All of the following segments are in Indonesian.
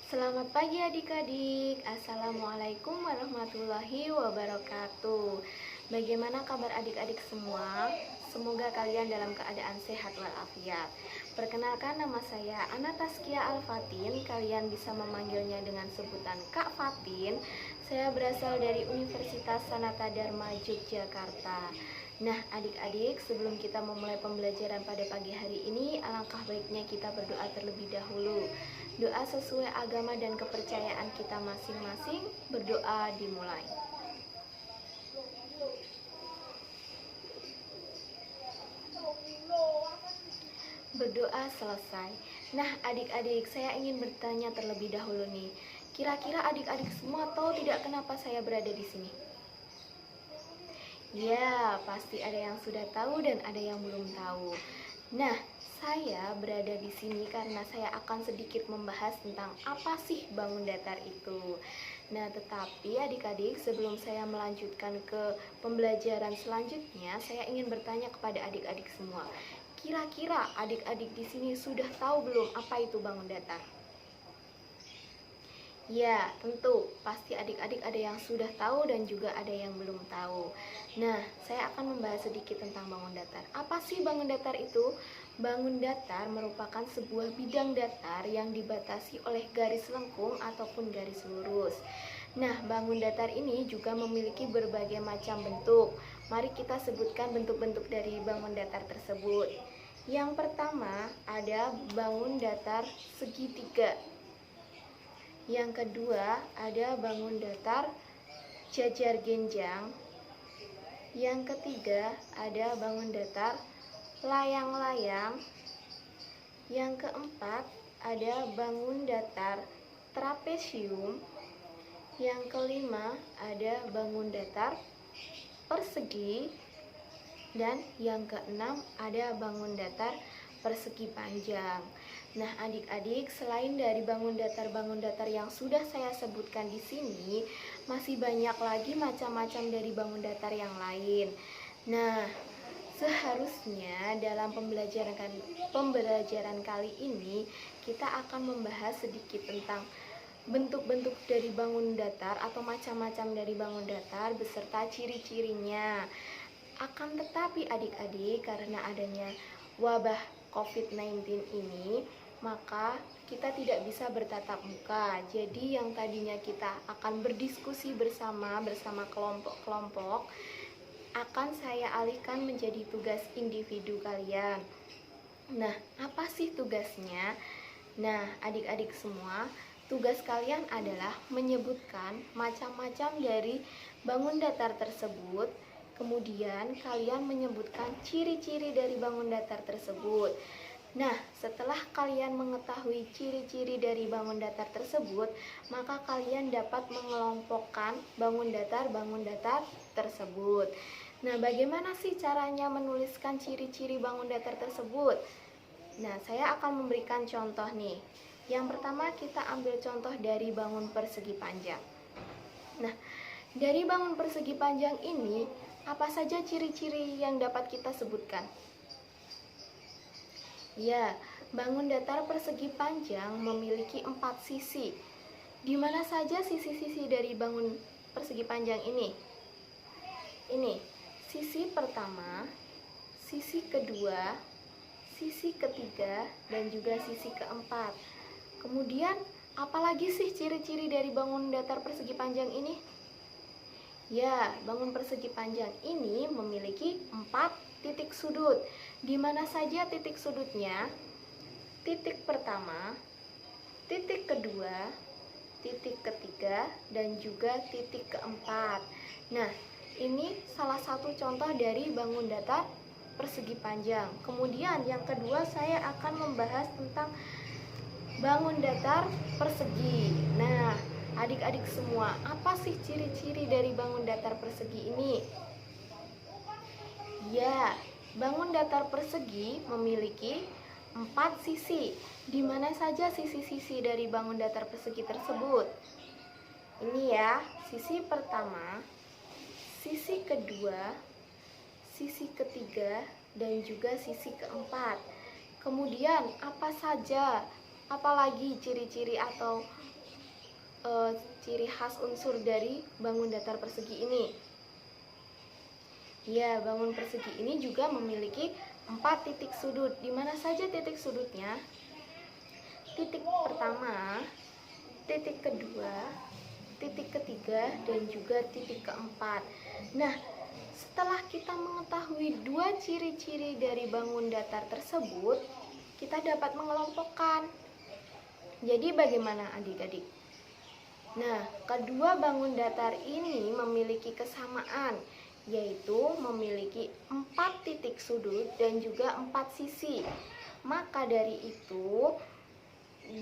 Selamat pagi adik-adik. Assalamualaikum warahmatullahi wabarakatuh. Bagaimana kabar adik-adik semua? Semoga kalian dalam keadaan sehat walafiat. Perkenalkan, nama saya Ana Taskia Al-Fatin. Kalian bisa memanggilnya dengan sebutan Kak Fatin. Saya berasal dari Universitas Sanata Dharma Yogyakarta. Nah, adik-adik, sebelum kita memulai pembelajaran pada pagi hari ini, alangkah baiknya kita berdoa terlebih dahulu. Doa sesuai agama dan kepercayaan kita masing-masing. Berdoa dimulai. Berdoa selesai. Nah, adik-adik, saya ingin bertanya terlebih dahulu nih. Kira-kira adik-adik semua tahu tidak kenapa saya berada di sini? Ya, pasti ada yang sudah tahu dan ada yang belum tahu. Nah, saya berada di sini karena saya akan sedikit membahas tentang apa sih bangun datar itu. Nah, tetapi adik-adik, sebelum saya melanjutkan ke pembelajaran selanjutnya, saya ingin bertanya kepada adik-adik semua. Kira-kira adik-adik di sini sudah tahu belum apa itu bangun datar? Ya, tentu. Pasti adik-adik ada yang sudah tahu dan juga ada yang belum tahu. Nah, saya akan membahas sedikit tentang bangun datar. Apa sih bangun datar itu? Bangun datar merupakan sebuah bidang datar yang dibatasi oleh garis lengkung ataupun garis lurus. Nah, bangun datar ini juga memiliki berbagai macam bentuk. Mari kita sebutkan bentuk-bentuk dari bangun datar tersebut. Yang pertama, ada bangun datar segitiga. Yang kedua, ada bangun datar jajar genjang. Yang ketiga, ada bangun datar layang-layang. Yang keempat, ada bangun datar trapesium. Yang kelima, ada bangun datar persegi. Dan yang keenam, ada bangun datar persegi panjang. Nah, adik-adik, selain dari bangun datar yang sudah saya sebutkan di sini, masih banyak lagi macam-macam dari bangun datar yang lain. Nah, seharusnya dalam pembelajaran kali ini kita akan membahas sedikit tentang bentuk-bentuk dari bangun datar atau macam-macam dari bangun datar beserta ciri-cirinya. Akan tetapi adik-adik, karena adanya wabah COVID-19 ini, maka kita tidak bisa bertatap muka. Jadi yang tadinya kita akan berdiskusi bersama kelompok-kelompok, akan saya alihkan menjadi tugas individu kalian. Nah, apa sih tugasnya? Nah, adik-adik semua, tugas kalian adalah menyebutkan macam-macam dari bangun datar tersebut. Kemudian kalian menyebutkan ciri-ciri dari bangun datar tersebut. Nah, setelah kalian mengetahui ciri-ciri dari bangun datar tersebut, maka kalian dapat mengelompokkan bangun datar tersebut. Nah, bagaimana sih caranya menuliskan ciri-ciri bangun datar tersebut? Nah, saya akan memberikan contoh nih. Yang pertama, kita ambil contoh dari bangun persegi panjang. Nah, dari bangun persegi panjang ini, apa saja ciri-ciri yang dapat kita sebutkan? Ya, bangun datar persegi panjang memiliki 4 sisi. Di mana saja sisi-sisi dari bangun persegi panjang ini? Ini, sisi pertama, sisi kedua, sisi ketiga, dan juga sisi keempat. Kemudian, apalagi sih ciri-ciri dari bangun datar persegi panjang ini? Ya, bangun persegi panjang ini memiliki 4 titik sudut. Di mana saja titik sudutnya? Titik pertama, titik kedua, titik ketiga, dan juga titik keempat. Nah, ini salah satu contoh dari bangun datar persegi panjang. Kemudian yang kedua, saya akan membahas tentang bangun datar persegi. Nah, adik-adik semua, apa sih ciri-ciri dari bangun datar persegi ini? Ya, bangun datar persegi memiliki 4 sisi. Di mana saja sisi-sisi dari bangun datar persegi tersebut? Ini ya, sisi pertama, sisi kedua, sisi ketiga, dan juga sisi keempat. Kemudian, apa saja Apalagi ciri-ciri atau ciri khas unsur dari bangun datar persegi ini? Ya, bangun persegi ini juga memiliki 4 titik sudut. Di mana saja titik sudutnya? Titik pertama, titik kedua, titik ketiga, dan juga titik keempat. Nah, setelah kita mengetahui dua ciri-ciri dari bangun datar tersebut, kita dapat mengelompokkan. Jadi bagaimana adik-adik? Nah, kedua bangun datar ini memiliki kesamaan, yaitu memiliki 4 titik sudut dan juga 4 sisi. Maka dari itu,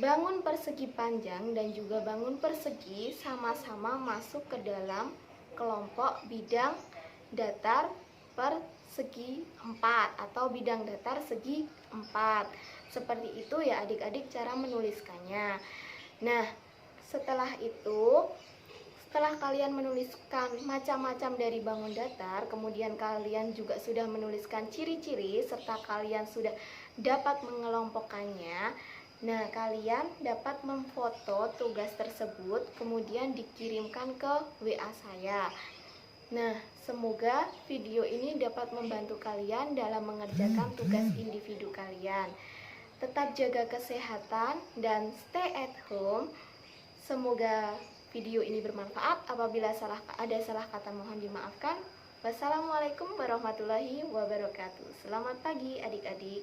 bangun persegi panjang dan juga bangun persegi sama-sama masuk ke dalam kelompok bidang datar persegi 4 atau bidang datar segi 4. Seperti itu ya adik-adik cara menuliskannya. Nah, setelah itu, setelah kalian menuliskan macam-macam dari bangun datar, kemudian kalian juga sudah menuliskan ciri-ciri serta kalian sudah dapat mengelompokkannya. Nah, kalian dapat memfoto tugas tersebut kemudian dikirimkan ke WA saya. Nah, semoga video ini dapat membantu kalian dalam mengerjakan tugas individu kalian. Tetap jaga kesehatan dan stay at home. Semoga video ini bermanfaat. Apabila ada salah kata mohon dimaafkan. Wassalamualaikum warahmatullahi wabarakatuh. Selamat pagi adik-adik.